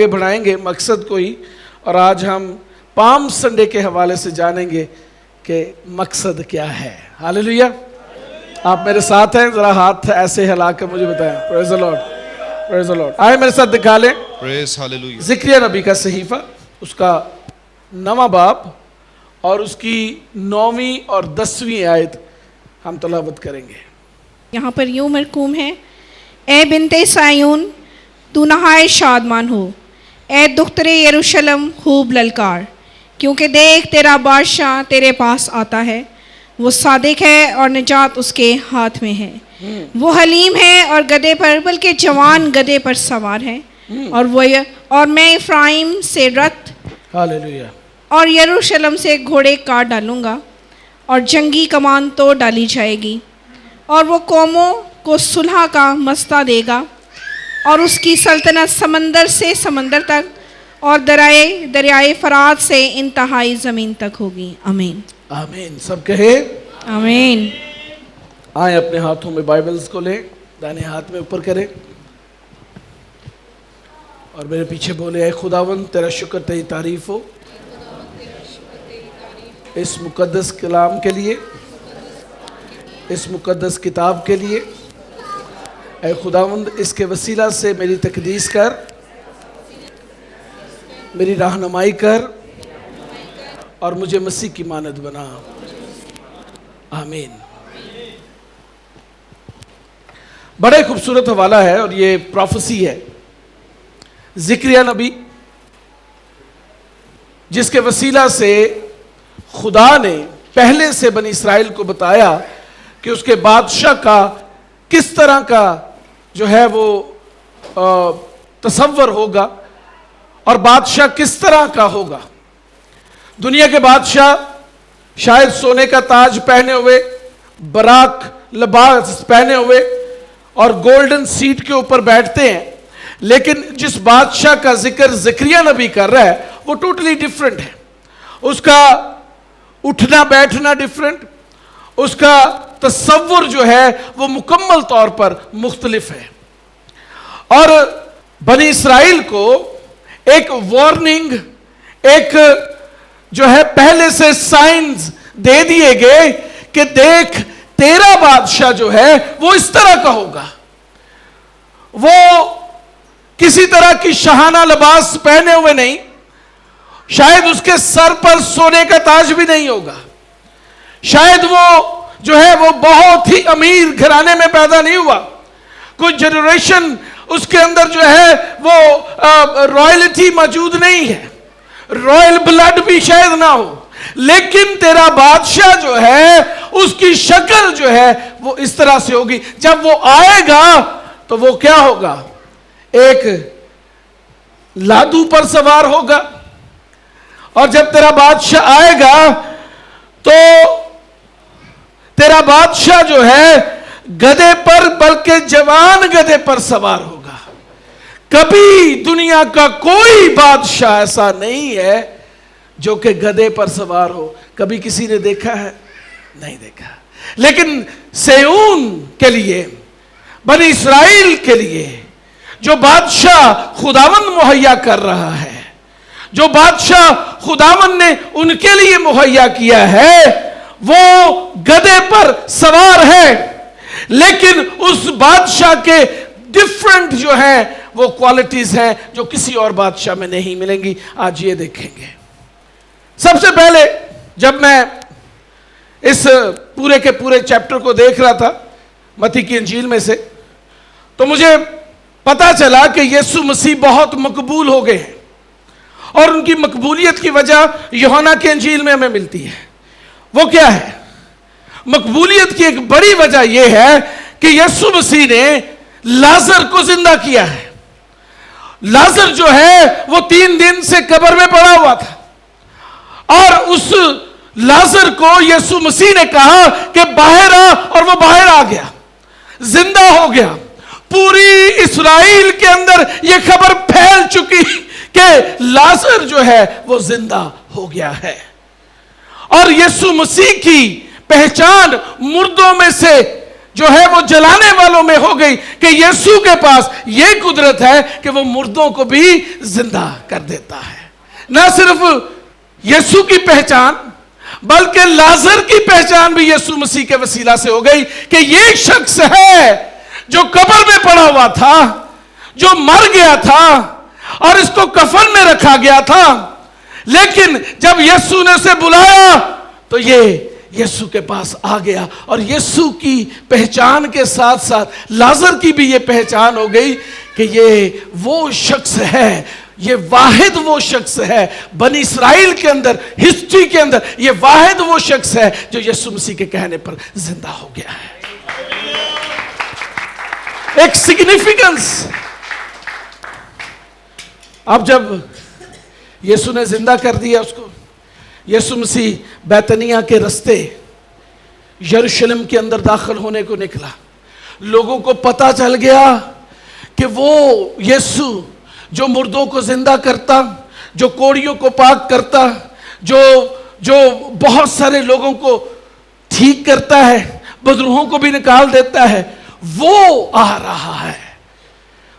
بڑھائیں گے مقصد کو ہی، اور آج ہم پام سنڈے کے حوالے سے جانیں گے کہ مقصد کیا ہے۔ ہاللیلویا۔ آپ میرے ساتھ ہیں؟ ذرا ہاتھ ایسے ہلا کے مجھے بتائیں۔ پریز دی لارڈ، پریز دی لارڈ۔ آئے میرے ساتھ دکھا لیں زکریا نبی کا صحیفہ، اس کا 9واں باب اور اس کی 9ویں اور 10ویں آیت ہم تلاوت کریں گے۔ یہاں پر یوں مرقوم ہے: اے بنت سیون، تو نہایت شادمان ہو، اے دختر یروشلم خوب للکار، کیونکہ دیکھ تیرا بادشاہ تیرے پاس آتا ہے، وہ صادق ہے اور نجات اس کے ہاتھ میں ہے، وہ حلیم ہے اور گدھے پر، بلکہ جوان گدھے پر سوار ہے، اور میں افرایم سے رتھ ہاللیلویا اور یروشلم سے گھوڑے کاٹ ڈالوں گا، اور جنگی کمان توڑ ڈالی جائے گی، اور وہ قوموں کو صلح کا مستہ دے گا، اور اس کی سلطنت سمندر سے سمندر تک اور دریائے فرات سے انتہائی زمین تک ہوگی۔ آمین آمین۔ سب کہے آمین۔ آئیں اپنے ہاتھوں میں بائبلز کو لیں، دائیں ہاتھ میں اوپر کریں اور میرے پیچھے بولے: اے خداوند تیرا شکر تیری تعریف ہو اس مقدس کلام کے لیے، اس مقدس کتاب کے لیے۔ اے خداوند اس کے وسیلہ سے میری تقدیس کر، میری رہنمائی کر اور مجھے مسیح کی مانند بنا۔ آمین۔ بڑے خوبصورت حوالہ ہے اور یہ پروفیسی ہے۔ زکریا نبی جس کے وسیلہ سے خدا نے پہلے سے بنی اسرائیل کو بتایا کہ اس کے بادشاہ کا کس طرح کا جو ہے وہ تصور ہوگا اور بادشاہ کس طرح کا ہوگا۔ دنیا کے بادشاہ شاید سونے کا تاج پہنے ہوئے، براق لباس پہنے ہوئے اور گولڈن سیٹ کے اوپر بیٹھتے ہیں، لیکن جس بادشاہ کا ذکر زکریا نبی کر رہا ہے وہ ٹوٹلی ڈیفرنٹ ہے۔ اس کا اٹھنا بیٹھنا ڈیفرنٹ، اس کا تصور جو ہے وہ مکمل طور پر مختلف ہے۔ اور بنی اسرائیل کو ایک وارننگ، ایک جو ہے پہلے سے سائنز دے دیے گئے کہ دیکھ تیرا بادشاہ جو ہے وہ اس طرح کا ہوگا، وہ کسی طرح کی شاہانہ لباس پہنے ہوئے نہیں، شاید اس کے سر پر سونے کا تاج بھی نہیں ہوگا، شاید وہ جو ہے وہ بہت ہی امیر گھرانے میں پیدا نہیں ہوا، کوئی جنریشن اس کے اندر جو ہے وہ رائلٹی موجود نہیں ہے، رائل بلڈ بھی شاید نہ ہو، لیکن تیرا بادشاہ جو ہے اس کی شکل جو ہے وہ اس طرح سے ہوگی۔ جب وہ آئے گا تو وہ کیا ہوگا؟ ایک لادو پر سوار ہوگا، اور جب تیرا بادشاہ آئے گا تو تیرا بادشاہ جو ہے گدھے پر، بلکہ جوان گدھے پر سوار ہوگا۔ کبھی دنیا کا کوئی بادشاہ ایسا نہیں ہے جو کہ گدھے پر سوار ہو۔ کبھی کسی نے دیکھا ہے؟ نہیں دیکھا۔ لیکن سیون کے لیے، بنی اسرائیل کے لیے جو بادشاہ خداوند مہیا کر رہا ہے، جو بادشاہ خداوند نے ان کے لیے مہیا کیا ہے، وہ گدھے پر سوار ہے، لیکن اس بادشاہ کے ڈیفرنٹ جو ہیں وہ کوالٹیز ہیں جو کسی اور بادشاہ میں نہیں ملیں گی۔ آج یہ دیکھیں گے۔ سب سے پہلے جب میں اس پورے کے پورے چیپٹر کو دیکھ رہا تھا متی کی انجیل میں سے، تو مجھے پتا چلا کہ یسوع مسیح بہت مقبول ہو گئے ہیں، اور ان کی مقبولیت کی وجہ یوحنا کی انجیل میں ہمیں ملتی ہے۔ وہ کیا ہے؟ مقبولیت کی ایک بڑی وجہ یہ ہے کہ یسوع مسیح نے لازر کو زندہ کیا ہے۔ لازر جو ہے وہ 3 دن سے قبر میں پڑا ہوا تھا، اور اس لازر کو یسوع مسیح نے کہا کہ باہر آ، اور وہ باہر آ گیا، زندہ ہو گیا۔ پوری اسرائیل کے اندر یہ خبر پھیل چکی کہ لازر جو ہے وہ زندہ ہو گیا ہے، اور یسوع مسیح کی پہچان مردوں میں سے جو ہے وہ جلانے والوں میں ہو گئی کہ یسوع کے پاس یہ قدرت ہے کہ وہ مردوں کو بھی زندہ کر دیتا ہے۔ نہ صرف یسوع کی پہچان بلکہ لازر کی پہچان بھی یسوع مسیح کے وسیلہ سے ہو گئی کہ یہ شخص ہے جو قبر میں پڑا ہوا تھا، جو مر گیا تھا اور اس کو کفن میں رکھا گیا تھا، لیکن جب یسوع نے اسے بلایا تو یہ یسوع کے پاس آ گیا، اور یسوع کی پہچان کے ساتھ ساتھ لازر کی بھی یہ پہچان ہو گئی کہ یہ وہ شخص ہے، یہ واحد وہ شخص ہے بنی اسرائیل کے اندر، ہسٹری کے اندر یہ واحد وہ شخص ہے جو یسوع مسیح کے کہنے پر زندہ ہو گیا ہے۔ ایک سگنیفیکنس۔ اب جب یسوع نے زندہ کر دیا اس کو، یسوع مسیح بیتنیہ کے رستے یروشلم کے اندر داخل ہونے کو نکلا۔ لوگوں کو پتا چل گیا کہ وہ یسوع جو مردوں کو زندہ کرتا، جو کوڑیوں کو پاک کرتا، جو بہت سارے لوگوں کو ٹھیک کرتا ہے، بدروہوں کو بھی نکال دیتا ہے، وہ آ رہا ہے۔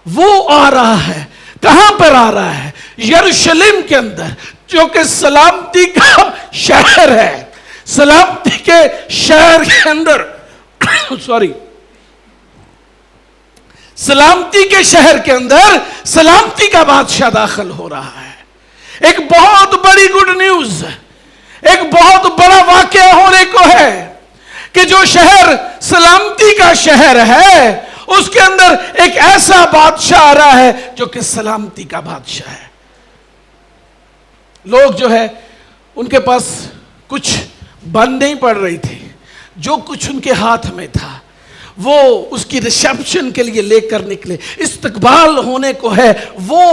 وہ آ رہا ہے۔ کہاں پر آ رہا ہے؟ یروشلم کے اندر، جو کہ سلامتی کا شہر ہے۔ سلامتی کے شہر کے اندر سلامتی کے شہر کے اندر سلامتی کا بادشاہ داخل ہو رہا ہے۔ ایک بہت بڑی گڈ نیوز، ایک بہت بڑا واقعہ ہونے کو ہے کہ جو شہر سلامتی کا شہر ہے اس کے اندر ایک ایسا بادشاہ آ رہا ہے جو کہ سلامتی کا بادشاہ ہے۔ لوگ جو ہے ان کے پاس کچھ بند نہیں پڑ رہی تھی، جو کچھ ان کے ہاتھ میں تھا وہ اس کی ریسیپشن کے لیے لے کر نکلے۔ استقبال ہونے کو ہے وہ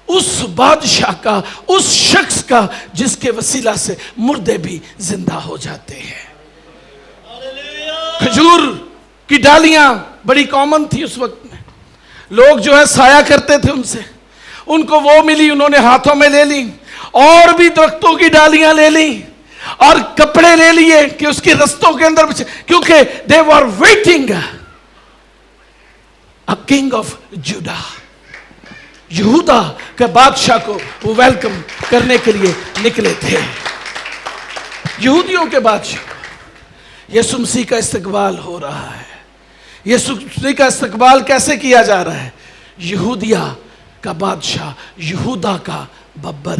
اس بادشاہ کا، اس شخص کا جس کے وسیلہ سے مردے بھی زندہ ہو جاتے ہیں۔ کھجور کی ڈالیاں بڑی کامن تھی اس وقت میں، لوگ جو ہے سایہ کرتے تھے ان سے، ان کو وہ ملی، انہوں نے ہاتھوں میں لے لی، اور بھی درختوں کی ڈالیاں لے لی اور کپڑے لے لیے کہ اس کی رستوں کے اندر، کیونکہ they were waiting a king of Judah، یہودا کے بادشاہ کو وہ ویلکم کرنے کے لیے نکلے تھے۔ یہودیوں کے بادشاہ یسوع مسیح کا استقبال ہو رہا ہے۔ یسوع مسیح کا استقبال کیسے کیا جا رہا ہے؟ یہودیہ کا بادشاہ، یہودا کا ببر۔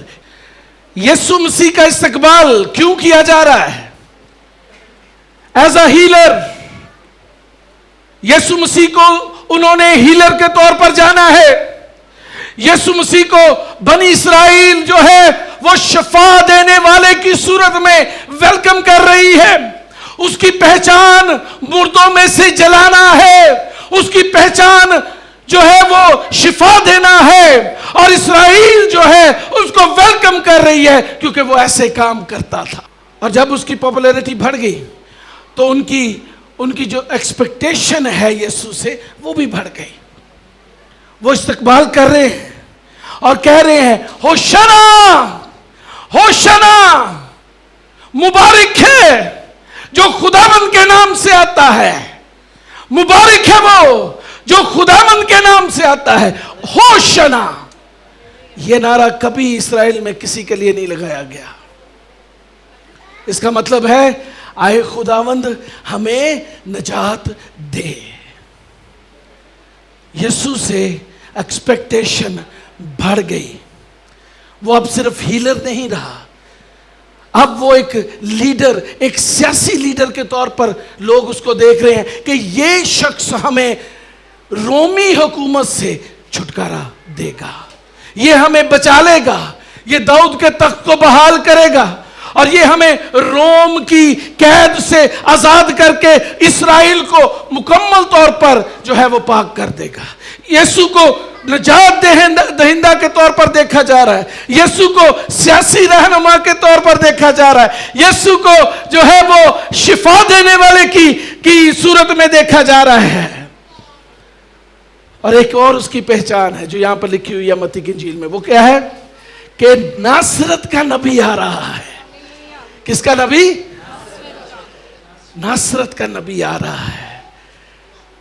یسوع مسیح کا استقبال کیوں کیا جا رہا ہے؟ As a healer. یسوع مسیح کو انہوں نے ہیلر کے طور پر جانا ہے۔ یسوع مسیح کو بنی اسرائیل جو ہے وہ شفا دینے والے کی صورت میں ویلکم کر رہی ہے۔ اس کی پہچان مردوں میں سے جلانا ہے، اس کی پہچان جو ہے وہ شفا دینا ہے، اور اسرائیل جو ہے اس کو ویلکم کر رہی ہے کیونکہ وہ ایسے کام کرتا تھا۔ اور جب اس کی پاپولیرٹی بڑھ گئی تو ان کی جو ایکسپیکٹیشن ہے یسوع سے وہ بھی بڑھ گئی۔ وہ استقبال کر رہے ہیں اور کہہ رہے ہیں ہوشنا، ہوشنا، مبارک ہے جو خداوند کے نام سے آتا ہے، مبارک ہے وہ جو خداوند کے نام سے آتا ہے، ہوشنا۔ یہ نعرہ کبھی اسرائیل میں کسی کے لیے نہیں لگایا گیا۔ اس کا مطلب ہے آئے خداوند ہمیں نجات دے۔ یسوع سے ایکسپیکٹیشن بڑھ گئی۔ وہ اب صرف ہیلر نہیں رہا، اب وہ ایک لیڈر، ایک سیاسی لیڈر کے طور پر لوگ اس کو دیکھ رہے ہیں کہ یہ شخص ہمیں رومی حکومت سے چھٹکارا دے گا، یہ ہمیں بچا لے گا، یہ داؤد کے تخت کو بحال کرے گا، اور یہ ہمیں روم کی قید سے آزاد کر کے اسرائیل کو مکمل طور پر جو ہے وہ پاک کر دے گا۔ یسوع کو نجات دہندہ کے طور پر دیکھا جا رہا ہے، یسوع کو سیاسی رہنما کے طور پر دیکھا جا رہا ہے، یسوع کو جو ہے وہ شفا دینے والے کی صورت میں دیکھا جا رہا ہے۔ اور ایک اور اس کی پہچان ہے جو یہاں پر لکھی ہوئی ہے متی کی انجیل میں، وہ کیا ہے کہ ناصرت کا نبی آ رہا ہے۔ کس کا نبی؟ ناصرت کا نبی آ رہا ہے۔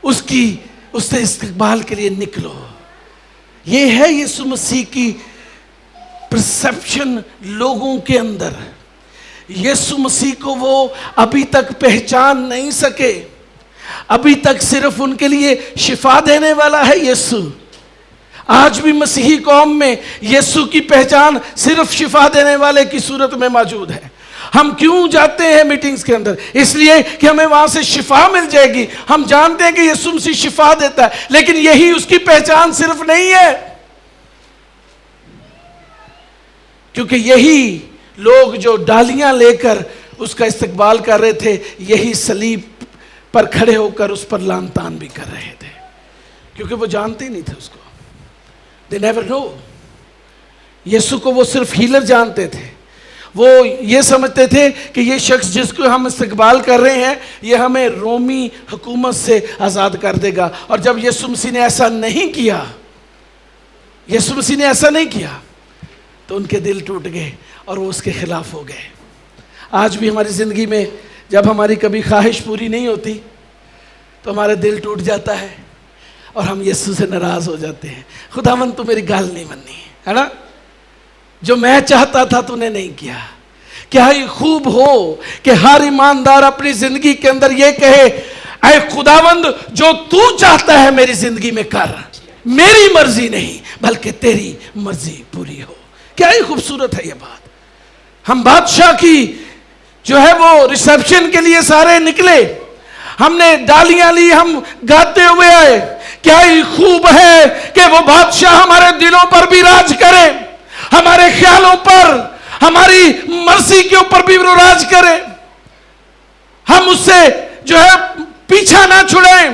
اس سے استقبال کے لیے نکلو. یہ ہے یسوع مسیح کی پرسپشن لوگوں کے اندر. یسوع مسیح کو وہ ابھی تک پہچان نہیں سکے. ابھی تک صرف ان کے لیے شفا دینے والا ہے یسوع. آج بھی مسیحی قوم میں یسوع کی پہچان صرف شفا دینے والے کی صورت میں موجود ہے. ہم کیوں جاتے ہیں میٹنگز کے اندر؟ اس لیے کہ ہمیں وہاں سے شفا مل جائے گی. ہم جانتے ہیں کہ یسوع مسیح شفا دیتا ہے، لیکن یہی اس کی پہچان صرف نہیں ہے. کیونکہ یہی لوگ جو ڈالیاں لے کر اس کا استقبال کر رہے تھے، یہی صلیب پر کھڑے ہو کر اس پر لعن طعن بھی کر رہے تھے، کیونکہ وہ جانتے ہی نہیں تھے اس کو. They never know. یسوع کو وہ صرف ہیلر جانتے تھے. وہ یہ سمجھتے تھے کہ یہ شخص جس کو ہم استقبال کر رہے ہیں یہ ہمیں رومی حکومت سے آزاد کر دے گا. اور جب یسوع مسیح نے ایسا نہیں کیا، یسوع مسیح نے ایسا نہیں کیا، تو ان کے دل ٹوٹ گئے اور وہ اس کے خلاف ہو گئے. آج بھی ہماری زندگی میں جب ہماری کبھی خواہش پوری نہیں ہوتی تو ہمارا دل ٹوٹ جاتا ہے اور ہم یسوع سے ناراض ہو جاتے ہیں. خداوند تو میری گال نہیں منی ہے نا، جو میں چاہتا تھا تو نے نہیں کیا. کیا یہ خوب ہو کہ ہر ایماندار اپنی زندگی کے اندر یہ کہے، اے خداوند جو تو چاہتا ہے میری زندگی میں کر، میری مرضی نہیں بلکہ تیری مرضی پوری ہو. کیا ہی خوبصورت ہے یہ بات. ہم بادشاہ کی جو ہے وہ ریسیپشن کے لیے سارے نکلے، ہم نے ڈالیاں لی، ہم گاتے ہوئے آئے. کیا ہی خوب ہے کہ وہ بادشاہ ہمارے دلوں پر بھی راج کرے، ہمارے خیالوں پر، ہماری مرضی کے اوپر بھی وہ راج کرے. ہم اس سے جو ہے پیچھا نہ چھڑیں.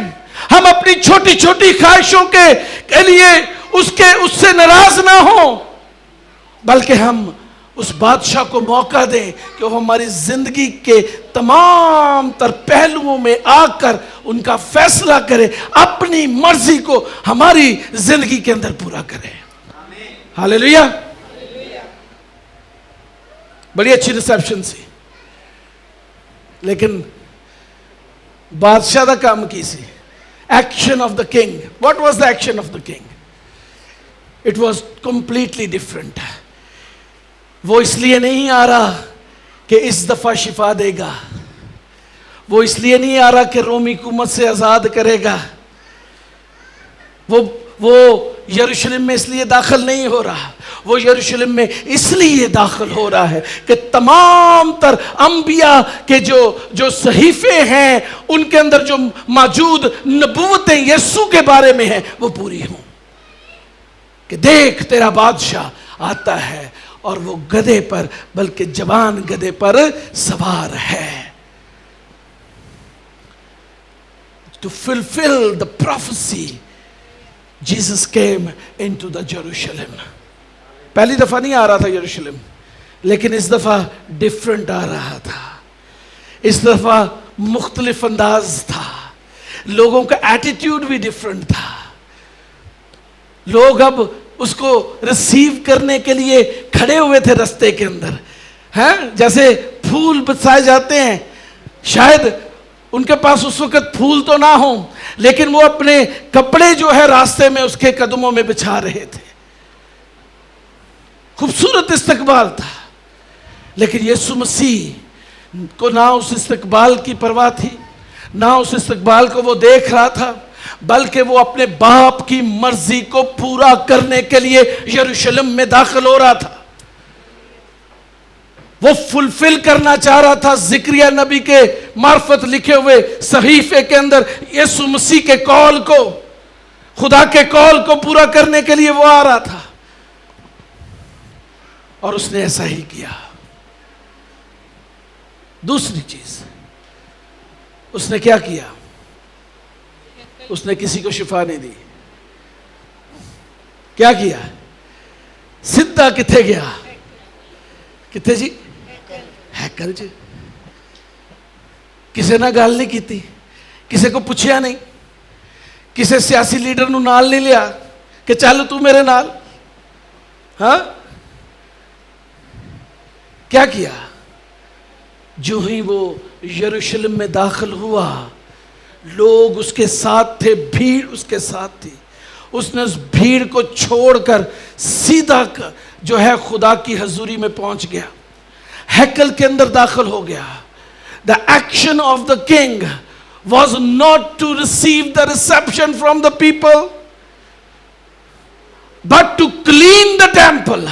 ہم اپنی چھوٹی چھوٹی خواہشوں کے لیے اس سے ناراض نہ ہوں، بلکہ ہم اس بادشاہ کو موقع دیں کہ وہ ہماری زندگی کے تمام تر پہلوؤں میں آ کر ان کا فیصلہ کرے، اپنی مرضی کو ہماری زندگی کے اندر پورا کرے. ہاللیلویا. بڑی اچھی ریسیپشن سی، لیکن بادشاہ دا کام کی سی. Action of the king. What was the action of the king? It was completely different. وہ اس لیے نہیں آ رہا کہ اس دفعہ شفا دے گا، وہ اس لیے نہیں آ رہا کہ رومی حکومت سے آزاد کرے گا. وہ یروشلم میں اس لیے داخل نہیں ہو رہا. وہ یروشلم میں اس لیے داخل ہو رہا ہے کہ تمام تر انبیاء کے جو صحیفے ہیں ان کے اندر جو موجود نبوتیں یسوع کے بارے میں ہیں وہ پوری ہوں. کہ دیکھ تیرا بادشاہ آتا ہے اور وہ گدھے پر، بلکہ جوان گدھے پر سوار ہے. To fulfill the prophecy, Jesus came into the Jerusalem. پہلی دفعہ نہیں آ رہا تھا یروشلم، لیکن اس دفعہ ڈیفرنٹ آ رہا تھا. اس دفعہ مختلف انداز تھا. لوگوں کا ایٹیٹیوڈ بھی ڈیفرنٹ تھا. لوگ اب اس کو ریسیو کرنے کے لیے کھڑے ہوئے تھے رستے کے اندر. جیسے پھول برسائے جاتے ہیں، شاید ان کے پاس اس وقت پھول تو نہ ہوں، لیکن وہ اپنے کپڑے جو ہے راستے میں اس کے قدموں میں بچھا رہے تھے. خوبصورت استقبال تھا. لیکن یسوع مسیح کو نہ اس استقبال کی پرواہ تھی، نہ اس استقبال کو وہ دیکھ رہا تھا، بلکہ وہ اپنے باپ کی مرضی کو پورا کرنے کے لیے یروشلم میں داخل ہو رہا تھا. وہ فلفل کرنا چاہ رہا تھا زکریا نبی کے معرفت لکھے ہوئے صحیفے کے اندر یسوع مسیح کے قول کو، خدا کے قول کو پورا کرنے کے لیے وہ آ رہا تھا. اور اس نے ایسا ہی کیا. دوسری چیز اس نے کیا کیا؟ اس نے کسی کو شفا نہیں دی. کیا کیا؟ سیدھا کتھے گیا؟ کتھے جی؟ ہیکل جی. کسی نے گل نہیں کی، کسی کو پوچھیا نہیں، کسی سیاسی لیڈر نو نال نہیں لیا کہ چل تو میرے نال. ہاں کیا کیا؟ جو ہی وہ یروشلم میں داخل ہوا، لوگ اس کے ساتھ تھے, بھیڑ اس کے ساتھ تھی. اس نے اس بھیڑ کو چھوڑ کر سیدھا جو ہے خدا کی حضوری میں پہنچ گیا, ہیکل کے اندر داخل ہو گیا. The action of the king was not to receive the reception from the people, but to clean the temple.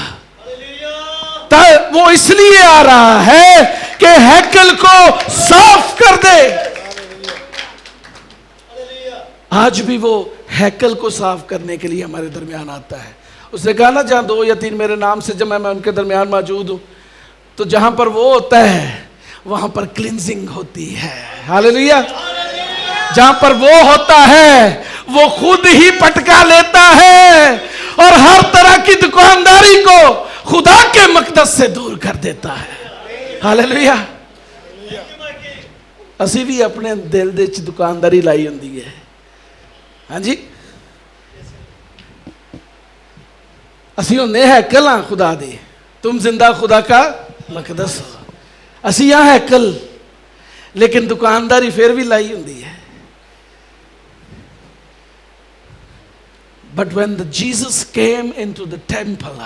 وہ اس لیے آ رہا ہے کہ ہیکل کو صاف کر دے. آج بھی وہ ہیکل کو صاف کرنے کے لیے ہمارے درمیان آتا ہے. اس نے کہا نا, جہاں 2 یا 3 میرے نام سے جمع, میں ان کے درمیان موجود ہوں. تو جہاں پر وہ ہوتا ہے وہاں پر کلینزنگ ہوتی ہے. ہاللیلویا. جہاں پر وہ ہوتا ہے وہ خود ہی پٹکا لیتا ہے اور ہر طرح کی دکانداری کو خدا کے مقدس سے دور کر دیتا ہے. ہاللیلویا. اسی بھی اپنے دل دے چ دکانداری لائی ہوندی ہے. ہاں جی, اسی ہوندے ہیکل ہاں خدا دے. تم زندہ خدا کا مقدس ہو. اسی یہاں ہیکل, لیکن دکانداری پھر بھی لائی ہوندی ہے. But when Jesus came into the temple,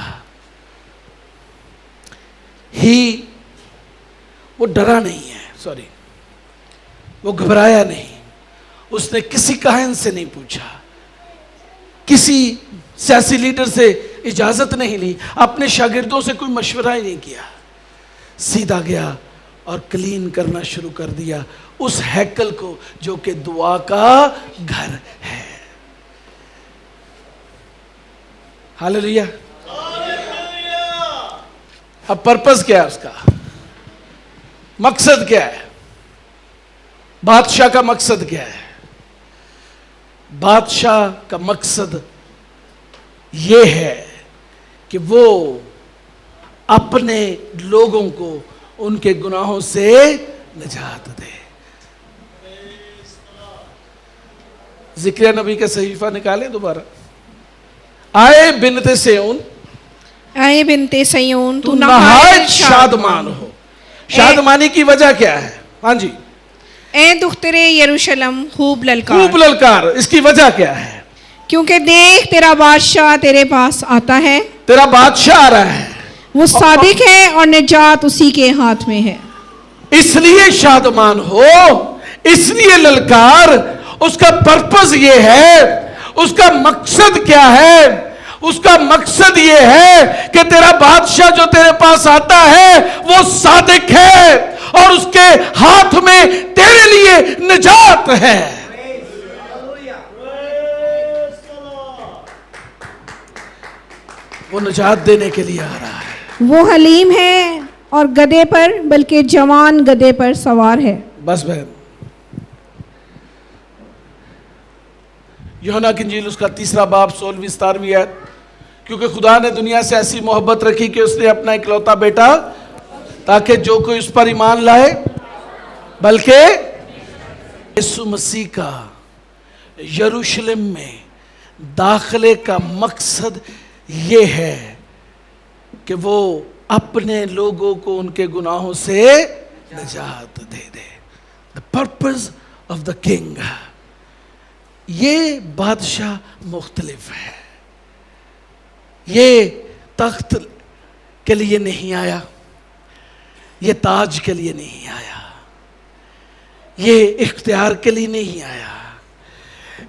وہ ڈرا نہیں ہے, وہ گھبرایا نہیں. اس نے کسی کاہن سے نہیں پوچھا, کسی سیاسی لیڈر سے اجازت نہیں لی, اپنے شاگردوں سے کوئی مشورہ ہی نہیں کیا. سیدھا گیا اور کلین کرنا شروع کر دیا اس ہیکل کو جو کہ دعا کا گھر ہے. ہاللیلویا. اب پرپس کیا ہے اس کا, مقصد کیا ہے, بادشاہ کا مقصد کیا ہے؟ بادشاہ کا مقصد یہ ہے کہ وہ اپنے لوگوں کو ان کے گناہوں سے نجات دے. ذکر نبی کا صحیفہ نکالیں دوبارہ. آئے بنت سیون, اے بنت سیون تو نہایت شادمان ہو. شادمانی کی وجہ کیا ہے؟ ہاں جی. اے دختر یروشلم خوب للکار. خوب للکار, اس کی وجہ کیا ہے؟ کیونکہ دیکھ تیرا بادشاہ تیرے پاس آتا ہے. تیرا بادشاہ آ رہا ہے, وہ صادق ہے اور نجات اسی کے ہاتھ میں ہے. اس لیے شادمان ہو, اس لیے للکار. اس کا پرپس یہ ہے, اس کا مقصد کیا ہے؟ اس کا مقصد یہ ہے کہ تیرا بادشاہ جو تیرے پاس آتا ہے وہ صادق ہے اور اس کے ہاتھ میں تیرے لیے نجات ہے. وہ نجات دینے کے لیے آ رہا ہے. وہ حلیم ہے اور گدھے پر, بلکہ جوان گدھے پر سوار ہے. بس بہن, یوحنا کی انجیل اس کا 3 باب 16-17 آیت. کیونکہ خدا نے دنیا سے ایسی محبت رکھی کہ اس نے اپنا اکلوتا بیٹا, تاکہ جو کوئی اس پر ایمان لائے, بلکہ یسوع مسیح کا یروشلم میں داخلے کا مقصد یہ ہے کہ وہ اپنے لوگوں کو ان کے گناہوں سے نجات دے دے. The purpose of the king. یہ بادشاہ مختلف ہے. یہ تخت کے لیے نہیں آیا, یہ تاج کے لیے نہیں آیا, یہ اختیار کے لیے نہیں آیا,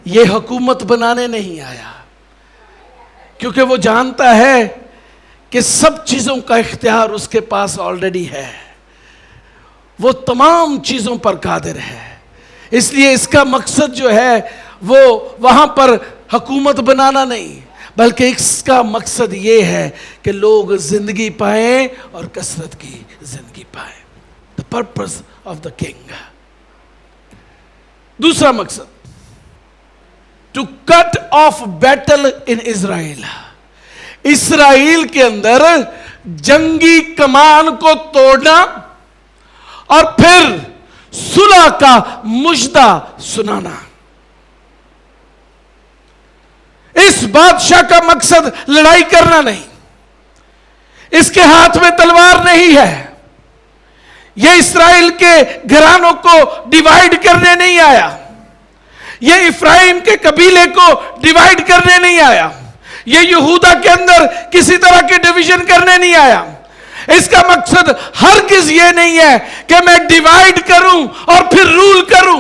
یہ حکومت بنانے نہیں آیا. کیونکہ وہ جانتا ہے کہ سب چیزوں کا اختیار اس کے پاس آلریڈی ہے, وہ تمام چیزوں پر قادر ہے. اس لیے اس کا مقصد جو ہے وہ وہاں پر حکومت بنانا نہیں, بلکہ اس کا مقصد یہ ہے کہ لوگ زندگی پائیں اور کثرت کی زندگی پائیں. The purpose of the king. دوسرا مقصد, to cut off battle in Israel. اسرائیل کے اندر جنگی کمان کو توڑنا اور پھر صلح کا مژدہ سنانا. اس بادشاہ کا مقصد لڑائی کرنا نہیں, اس کے ہاتھ میں تلوار نہیں ہے, یہ اسرائیل کے گھرانوں کو ڈیوائیڈ کرنے نہیں آیا, یہ افرایم کے قبیلے کو ڈیوائیڈ کرنے نہیں آیا، یہ یہودا کے اندر کسی طرح کی ڈویژن کرنے نہیں آیا۔ اس کا مقصد ہرگز یہ نہیں ہے کہ میں ڈیوائیڈ کروں اور پھر رول کروں،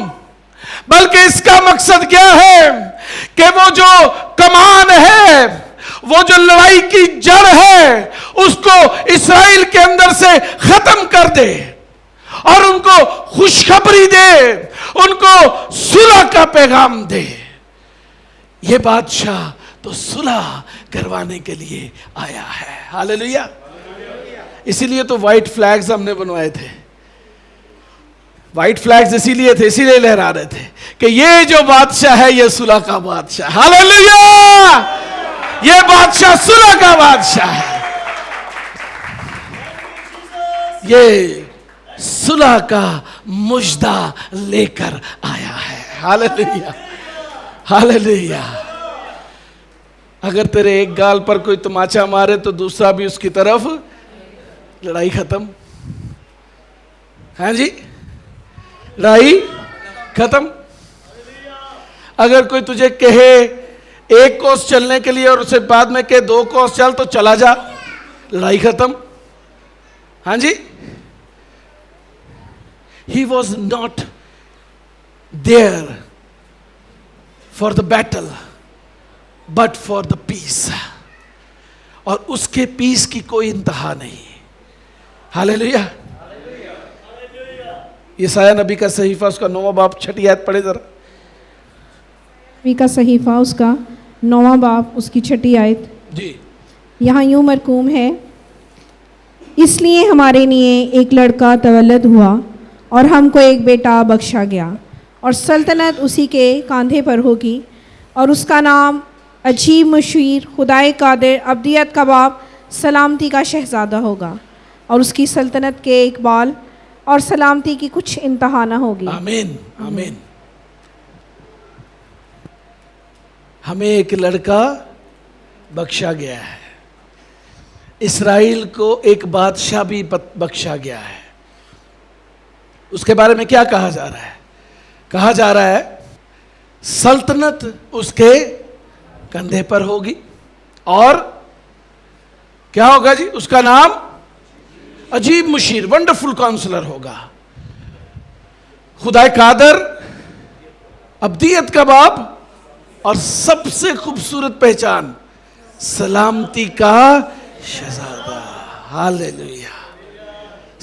بلکہ اس کا مقصد کیا ہے کہ وہ جو کمان ہے، وہ جو لڑائی کی جڑ ہے، اس کو اسرائیل کے اندر سے ختم کر دے اور ان کو خوشخبری دے، ان کو صلح کا پیغام دے۔ یہ بادشاہ تو صلح کروانے کے لیے آیا ہے۔ ہاللیلویہ۔ اسی لیے تو وائٹ فلیگز ہم نے بنوائے تھے، وائٹ فلیگز اسی لیے لہرا رہے تھے کہ یہ جو بادشاہ ہے یہ صلح کا بادشاہ۔ ہاللیلویہ، یہ بادشاہ صلح کا بادشاہ ہے، یہ صلح کا مژدہ لے کر آیا ہے۔ ہاللیلویہ، ہاللیلویہ۔ اگر تیرے ایک گال پر کوئی تماچا مارے تو دوسرا بھی اس کی طرف، لڑائی ختم۔ ہاں جی، لڑائی ختم۔ اگر کوئی تجھے کہے ایک کوس چلنے کے لیے اور اسے بعد میں کہ 2 کوس چل، تو چلا جا، لڑائی ختم۔ ہاں جی، he was not there for the battle but for the peace، اور اس کے پیس کی کوئی انتہا نہیں۔ ہاللیلویہ۔ یسایہ نبی کا صحیفہ اس کا 9واں باب 6 آیت پڑھے ذرا۔ نبی کا صحیفہ اس کا 9واں باب اس کی 6 آیت جی، یہاں یوں مرقوم ہے، اس لیے ہمارے لیے ایک لڑکا تولد ہوا اور ہم کو ایک بیٹا بخشا گیا، اور سلطنت اسی کے کاندھے پر ہوگی، اور اس کا نام عجیب مشیر، خدائے قادر، ابدیت کا باپ، سلامتی کا شہزادہ ہوگا، اور اس کی سلطنت کے اقبال اور سلامتی کی کچھ انتہا نہ ہوگی۔ آمین، آمین۔ ہمیں ایک لڑکا بخشا گیا ہے، اسرائیل کو ایک بادشاہ بھی بخشا گیا ہے۔ اس کے بارے میں کیا کہا جا رہا ہے؟ کہا جا رہا ہے سلطنت اس کے کندھے پر ہوگی، اور کیا ہوگا جی؟ اس کا نام عجیب مشیر، ونڈرفل کاؤنسلر ہوگا، خدائے قادر، ابدیت کا باپ، اور سب سے خوبصورت پہچان سلامتی کا شہزادہ۔ ہاللیلویہ،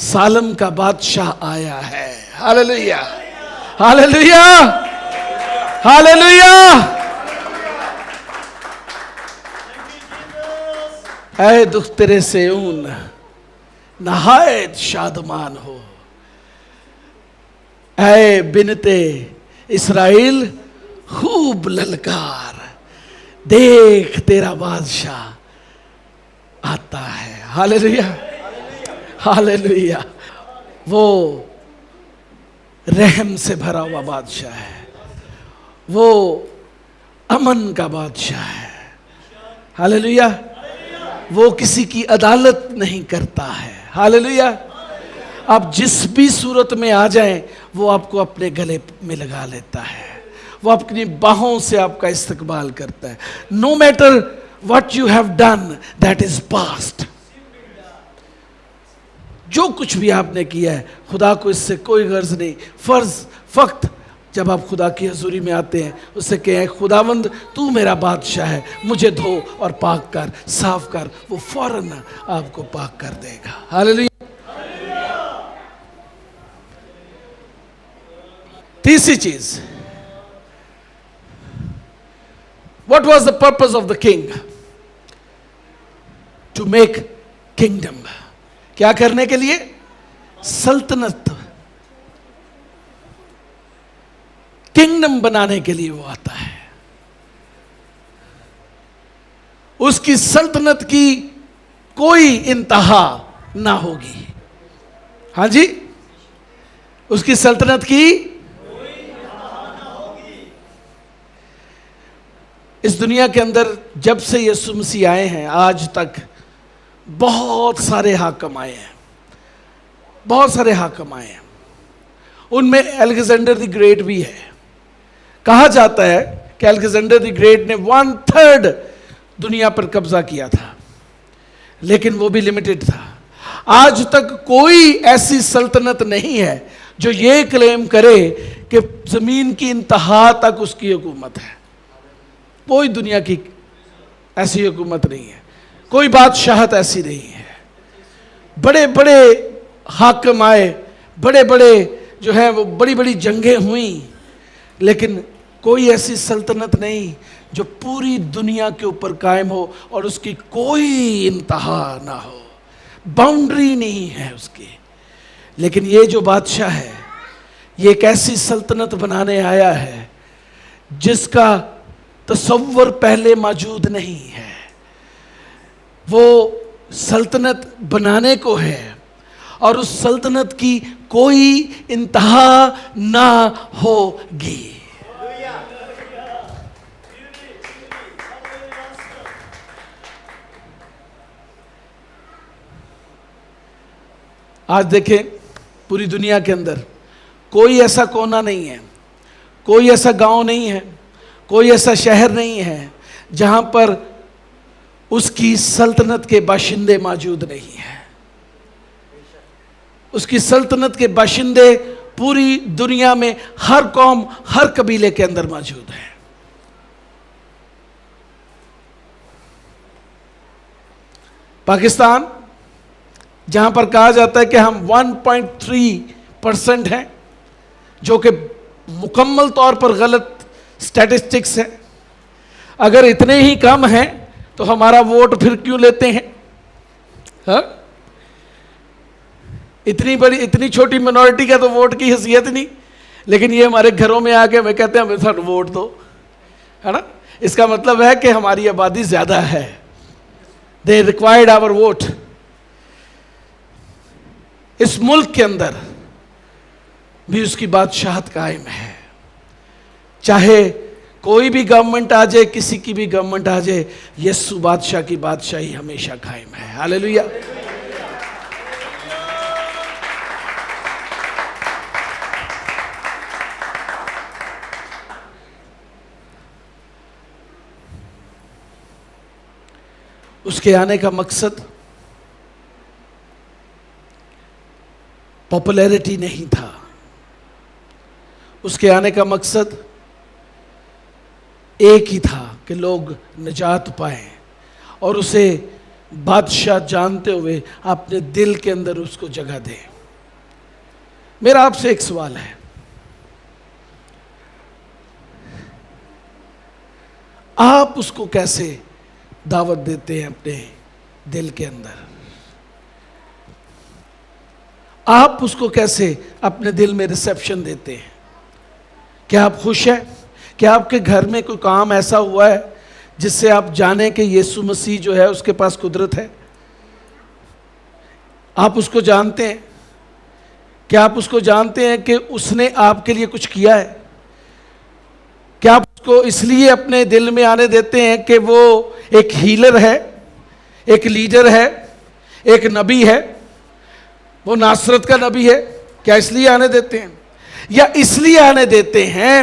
سالم کا بادشاہ آیا ہے۔ ہاللیلویہ، ہاللیلویہ، ہاللیلویہ۔ اے دختر سیون نہایت شادمان ہو، اے بنت اسرائیل خوب للکار، دیکھ تیرا بادشاہ آتا ہے۔ ہاللیلویہ، ہاللیلویہ۔ وہ رحم سے بھرا ہوا بادشاہ ہے، وہ امن کا بادشاہ ہے۔ ہاللیلویہ۔ وہ کسی کی عدالت نہیں کرتا ہے۔ ہاللیلویہ۔ آپ جس بھی صورت میں آ جائیں وہ آپ کو اپنے گلے میں لگا لیتا ہے، وہ اپنی باہوں سے آپ کا استقبال کرتا ہے۔ No matter what you have done that is past. جو کچھ بھی آپ نے کیا ہے خدا کو اس سے کوئی غرض نہیں۔ فرض فقط جب آپ خدا کی حضوری میں آتے ہیں اس سے کہیں خداوند تو میرا بادشاہ ہے، مجھے دھو اور پاک کر، صاف کر، وہ فوراً آپ کو پاک کر دے گا۔ ہاللیلویہ۔ تیسری چیز، what was the purpose of the king? To make kingdom۔ کیا کرنے کے لیے؟ سلطنت، کنگڈم بنانے کے لیے وہ آتا ہے۔ اس کی سلطنت کی کوئی انتہا نہ ہوگی۔ ہاں جی، اس کی سلطنت کی اس دنیا کے اندر جب سے یسوع مسیح آئے ہیں آج تک بہت سارے حاکم آئے ہیں، بہت سارے حاکم آئے ہیں۔ ان میں الیگزینڈر دی گریٹ بھی ہے، کہا جاتا ہے کہ الیگزینڈر دی گریٹ نے 1/3 دنیا پر قبضہ کیا تھا، لیکن وہ بھی لمیٹڈ تھا۔ آج تک کوئی ایسی سلطنت نہیں ہے جو یہ کلیم کرے کہ زمین کی انتہا تک اس کی حکومت ہے۔ کوئی دنیا کی ایسی حکومت نہیں ہے، کوئی بادشاہت ایسی نہیں ہے۔ بڑے بڑے حاکم آئے، بڑے بڑے جو ہیں وہ بڑی بڑی جنگیں ہوئیں، لیکن کوئی ایسی سلطنت نہیں جو پوری دنیا کے اوپر قائم ہو اور اس کی کوئی انتہا نہ ہو، باؤنڈری نہیں ہے اس کی۔ لیکن یہ جو بادشاہ ہے، یہ ایک ایسی سلطنت بنانے آیا ہے جس کا تصور پہلے موجود نہیں ہے۔ وہ سلطنت بنانے کو ہے اور اس سلطنت کی کوئی انتہا نہ ہوگی۔ آج دیکھیں پوری دنیا کے اندر کوئی ایسا کونا نہیں ہے، کوئی ایسا گاؤں نہیں ہے، کوئی ایسا شہر نہیں ہے جہاں پر اس کی سلطنت کے باشندے موجود نہیں ہیں۔ اس کی سلطنت کے باشندے پوری دنیا میں ہر قوم، ہر قبیلے کے اندر موجود ہیں۔ پاکستان جہاں پر کہا جاتا ہے کہ ہم 1.3% ہیں، جو کہ مکمل طور پر غلط سٹیٹسٹکس ہے۔ اگر اتنے ہی کم ہیں تو ہمارا ووٹ پھر کیوں لیتے ہیں؟ ہاں، اتنی چھوٹی منورٹی کا تو ووٹ کی حیثیت نہیں، لیکن یہ ہمارے گھروں میں آ کے ہمیں کہتے ہیں ہمیں سر ووٹ دو، ہے نا؟ اس کا مطلب ہے کہ ہماری آبادی زیادہ ہے۔ They required our vote۔ اس ملک کے اندر بھی اس کی بادشاہت قائم ہے، چاہے کوئی بھی گورنمنٹ آ جائے، کسی کی بھی گورنمنٹ آ جائے، یسوع بادشاہ کی بادشاہی ہمیشہ قائم ہے۔ ہاللیلویہ۔ اس کے آنے کا مقصد پاپولیرٹی نہیں تھا، اس کے آنے کا مقصد ایک ہی تھا کہ لوگ نجات پائیں اور اسے بادشاہ جانتے ہوئے اپنے دل کے اندر اس کو جگہ دیں۔ میرا آپ سے ایک سوال ہے، آپ اس کو کیسے دعوت دیتے ہیں اپنے دل کے اندر؟ آپ اس کو کیسے اپنے دل میں ریسیپشن دیتے ہیں؟ کیا آپ خوش ہیں؟ کیا آپ کے گھر میں کوئی کام ایسا ہوا ہے جس سے آپ جانیں کہ یسوع مسیح جو ہے اس کے پاس قدرت ہے؟ آپ اس کو جانتے ہیں؟ کیا آپ اس کو جانتے ہیں کہ اس نے آپ کے لیے کچھ کیا ہے؟ کیا آپ اس کو اس لیے اپنے دل میں آنے دیتے ہیں کہ وہ ایک ہیلر ہے، ایک لیڈر ہے، ایک نبی ہے، وہ ناصرت کا نبی ہے؟ کیا اس لیے آنے دیتے ہیں؟ یا اس لیے آنے دیتے ہیں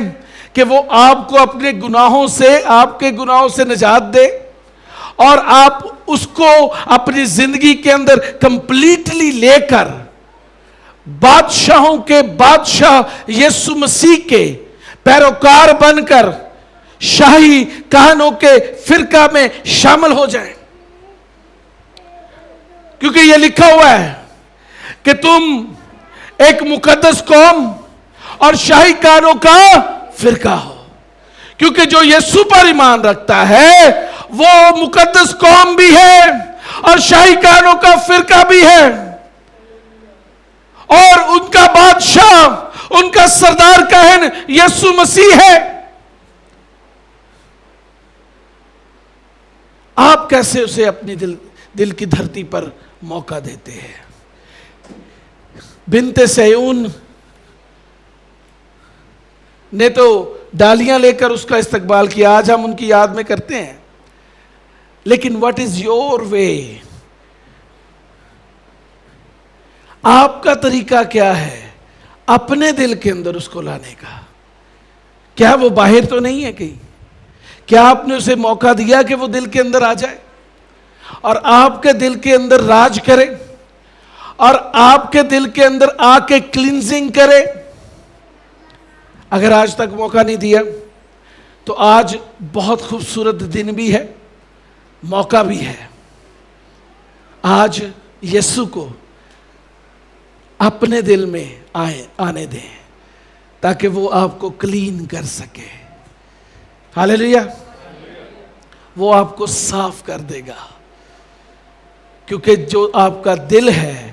کہ وہ آپ کو اپنے گناہوں سے، آپ کے گناہوں سے نجات دے اور آپ اس کو اپنی زندگی کے اندر کمپلیٹلی لے کر بادشاہوں کے بادشاہ یسوع مسیح کے پیروکار بن کر شاہی کہنوں کے فرقہ میں شامل ہو جائیں؟ کیونکہ یہ لکھا ہوا ہے کہ تم ایک مقدس قوم اور شاہی کہنوں کا فرقہ ہو۔ کیونکہ جو یسوع پر ایمان رکھتا ہے وہ مقدس قوم بھی ہے اور شاہی کہنوں کا فرقہ بھی ہے، اور ان کا بادشاہ، ان کا سردار کاہن یسوع مسیح ہے۔ آپ کیسے اسے اپنی دل کی دھرتی پر موقع دیتے ہیں؟ بنت صہیون نے تو ڈالیاں لے کر اس کا استقبال کیا، آج ہم ان کی یاد میں کرتے ہیں، لیکن واٹ از یور وے؟ آپ کا طریقہ کیا ہے اپنے دل کے اندر اس کو لانے کا؟ کیا وہ باہر تو نہیں ہے کہیں؟ کیا آپ نے اسے موقع دیا کہ وہ دل کے اندر آ جائے اور آپ کے دل کے اندر راج کرے اور آپ کے دل کے اندر آ کے کلینزنگ کرے؟ اگر آج تک موقع نہیں دیا تو آج بہت خوبصورت دن بھی ہے، موقع بھی ہے. آج یسوع کو اپنے دل میں آنے دیں تاکہ وہ آپ کو کلین کر سکے. ہاللیلویہ. وہ آپ کو صاف کر دے گا، کیونکہ جو آپ کا دل ہے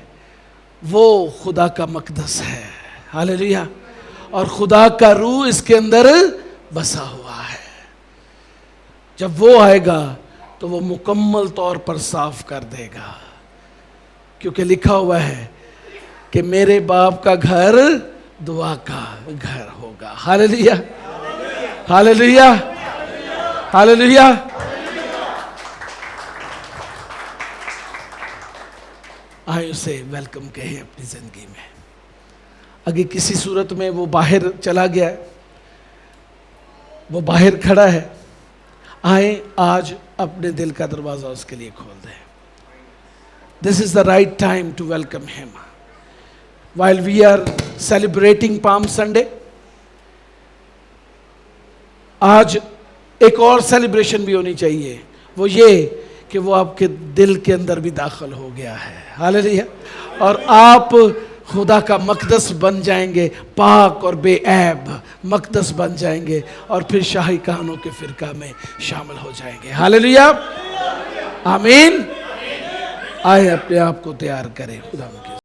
وہ خدا کا مقدس ہے. ہاللیلویہ. اور خدا کا روح اس کے اندر بسا ہوا ہے. جب وہ آئے گا تو وہ مکمل طور پر صاف کر دے گا، کیونکہ لکھا ہوا ہے کہ میرے باپ کا گھر دعا کا گھر ہوگا. ہاللیلویہ. ہاللیلویہ. ہاللیلویہ. آئے اسے ویلکم کہیں اپنی زندگی میں. اگر کسی صورت میں وہ باہر چلا گیا ہے، وہ باہر کھڑا ہے، آئیں آج اپنے دل کا دروازہ اس کے لیے کھول دیں. This is the right time to welcome him. While we are celebrating Palm Sunday, آج ایک اور سیلیبریشن بھی ہونی چاہیے، وہ یہ کہ وہ آپ کے دل کے اندر بھی داخل ہو گیا ہے. ہاللیلویہ. اور آپ خدا کا مقدس بن جائیں گے، پاک اور بے عیب مقدس بن جائیں گے، اور پھر شاہی کہانوں کے فرقہ میں شامل ہو جائیں گے. ہاللیلویہ. آمین. آئے اپنے آپ کو تیار کریں خدا کے